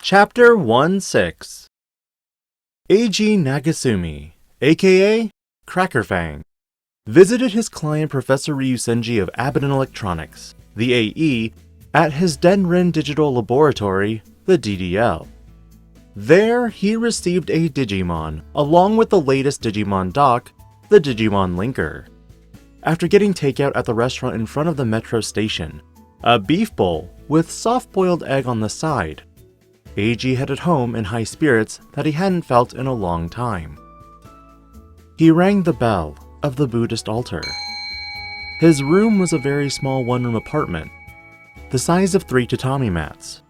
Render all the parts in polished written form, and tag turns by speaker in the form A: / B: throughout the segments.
A: Chapter 1-6 Eiji Nagasumi, aka Crackerfang, visited his client Professor Ryusenji of Abaddon Electronics, the AE, at his Denrin Digital Laboratory, the DDL. There, he received a Digimon, along with the latest Digimon dock, the Digimon Linker. After getting takeout at the restaurant in front of the metro station, a beef bowl with soft-boiled egg on the side, Eiji headed home in high spirits that he hadn't felt in a long time. He rang the bell of the Buddhist altar. His room was a very small one-room apartment, the size of 3 tatami mats,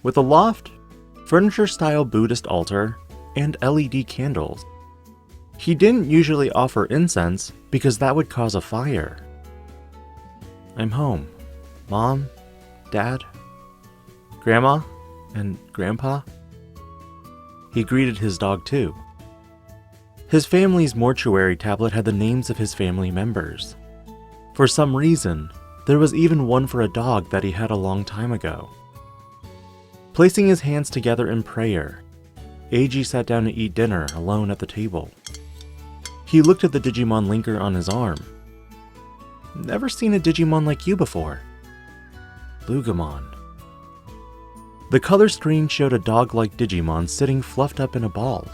A: with a loft, furniture-style Buddhist altar, and LED candles. He didn't usually offer incense because that would cause a fire. I'm home. Mom, Dad, Grandma, and Grandpa? He greeted his dog too. His family's mortuary tablet had the names of his family members. For some reason, there was even one for a dog that he had a long time ago. Placing his hands together in prayer, Eiji sat down to eat dinner alone at the table. He looked at the Digimon Linker on his arm. Never seen a Digimon like you before. Lugamon. The color screen showed a dog-like Digimon sitting fluffed up in a ball.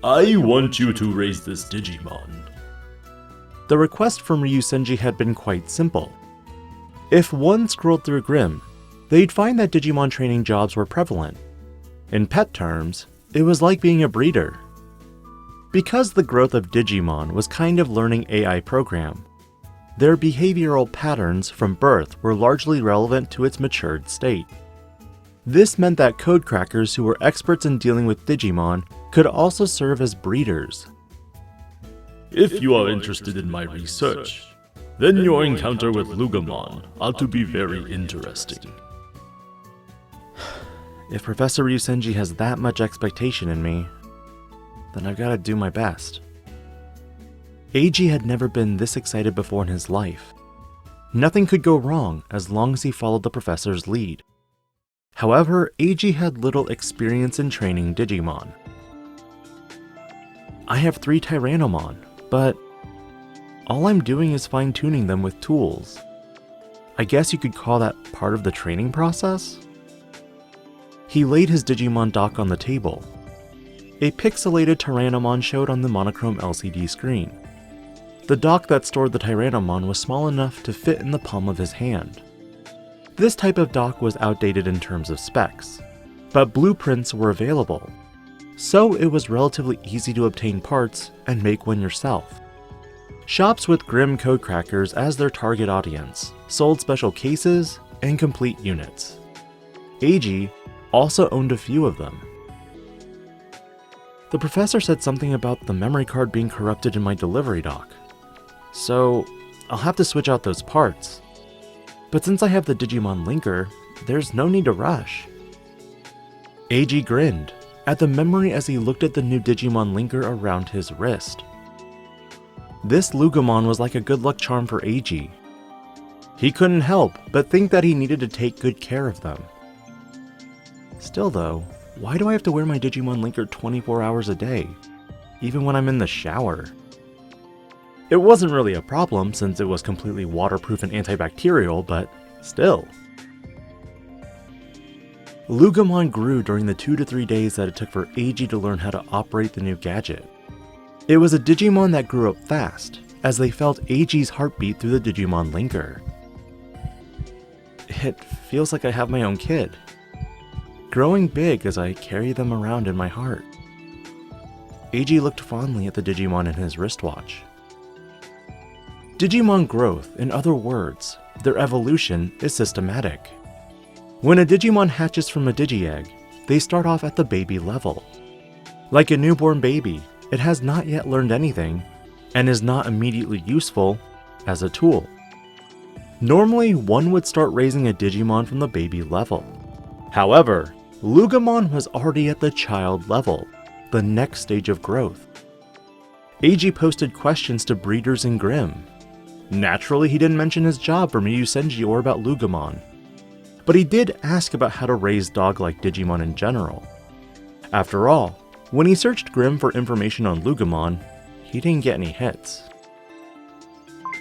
B: I want you to raise this Digimon.
A: The request from Ryusenji had been quite simple. If one scrolled through Grimm, they'd find that Digimon training jobs were prevalent. In pet terms, it was like being a breeder. Because the growth of Digimon was kind of learning AI program, their behavioral patterns from birth were largely relevant to its matured state. This meant that code crackers who were experts in dealing with Digimon could also serve as breeders.
B: If you are interested in my research, then your encounter with Lugamon ought to be very interesting.
A: If Professor Ryusenji has that much expectation in me, then I've got to do my best. Eiji had never been this excited before in his life. Nothing could go wrong as long as he followed the professor's lead. However, Eiji had little experience in training Digimon. I have 3 Tyrannomon, but all I'm doing is fine-tuning them with tools. I guess you could call that part of the training process? He laid his Digimon dock on the table. A pixelated Tyrannomon showed on the monochrome LCD screen. The dock that stored the Tyrannomon was small enough to fit in the palm of his hand. This type of dock was outdated in terms of specs, but blueprints were available, so it was relatively easy to obtain parts and make one yourself. Shops with Grimm code crackers as their target audience sold special cases and complete units. Eiji also owned a few of them. The professor said something about the memory card being corrupted in my delivery dock, so I'll have to switch out those parts. But since I have the Digimon Linker, there's no need to rush. Eiji grinned at the memory as he looked at the new Digimon Linker around his wrist. This Lugamon was like a good luck charm for Eiji. He couldn't help but think that he needed to take good care of them. Still though, why do I have to wear my Digimon Linker 24 hours a day, even when I'm in the shower? It wasn't really a problem since it was completely waterproof and antibacterial, but still. Lugamon grew during the 2 to 3 days that it took for Eiji to learn how to operate the new gadget. It was a Digimon that grew up fast, as they felt Eiji's heartbeat through the Digimon Linker. It feels like I have my own kid, growing big as I carry them around in my heart. Eiji looked fondly at the Digimon in his wristwatch. Digimon growth, in other words, their evolution, is systematic. When a Digimon hatches from a Digi-Egg, they start off at the baby level. Like a newborn baby, it has not yet learned anything, and is not immediately useful as a tool. Normally, one would start raising a Digimon from the baby level. However, Lugamon was already at the child level, the next stage of growth. Eiji posted questions to breeders in Grimm. Naturally, he didn't mention his job for Ryusenji or about Lugamon. but he did ask about how to raise dog-like Digimon in general. After all, when he searched Grimm for information on Lugomon, he didn't get any hits.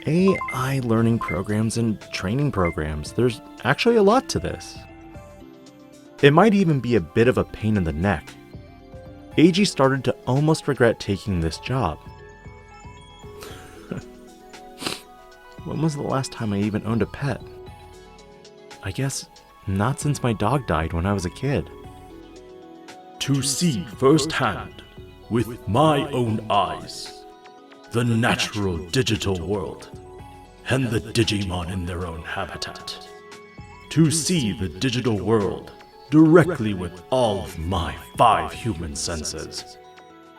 A: AI learning programs and training programs, there's actually a lot to this. It might even be a bit of a pain in the neck. AG started to almost regret taking this job. When was the last time I even owned a pet? I guess not since my dog died when I was a kid.
B: To see firsthand, with my own eyes, the natural digital world, and the Digimon in their own habitat. To see the digital world directly with all of my 5 human senses,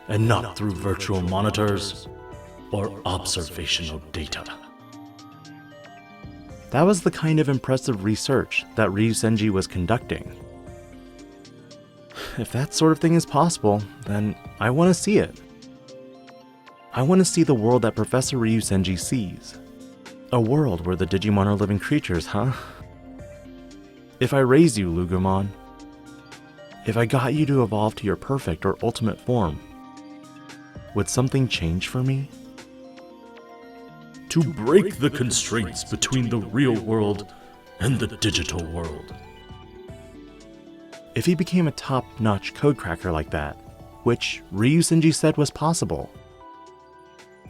B: and not through virtual monitors or observational data.
A: That was the kind of impressive research that Ryusenji was conducting. If that sort of thing is possible, then I want to see it. I want to see the world that Professor Ryusenji sees. A world where the Digimon are living creatures, huh? If I raise you, Lugomon, if I got you to evolve to your perfect or ultimate form, would something change for me?
B: To break the constraints between the real world and the digital world.
A: If he became a top-notch codecracker like that, which Ryusenji said was possible.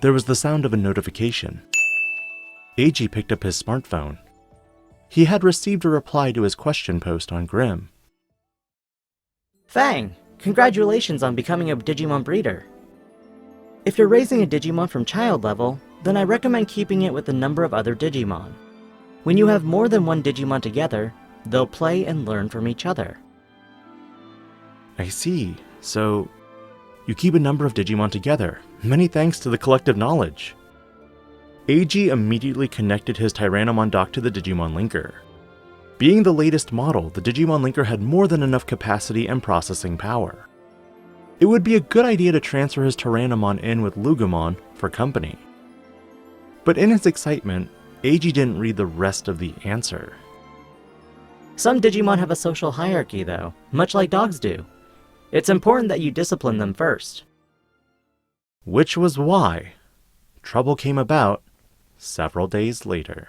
A: There was the sound of a notification. AG picked up his smartphone. He had received a reply to his question post on Grimm.
C: Fang, congratulations on becoming a Digimon breeder. If you're raising a Digimon from child level, then I recommend keeping it with a number of other Digimon. When you have more than one Digimon together, they'll play and learn from each other.
A: I see. So, you keep a number of Digimon together. Many thanks to the collective knowledge. AG immediately connected his Tyrannomon dock to the Digimon linker. Being the latest model, the Digimon linker had more than enough capacity and processing power. It would be a good idea to transfer his Tyrannomon in with Lugomon for company. But in his excitement, AG didn't read the rest of the answer.
C: Some Digimon have a social hierarchy though, much like dogs do. It's important that you discipline them first.
A: Which was why trouble came about several days later.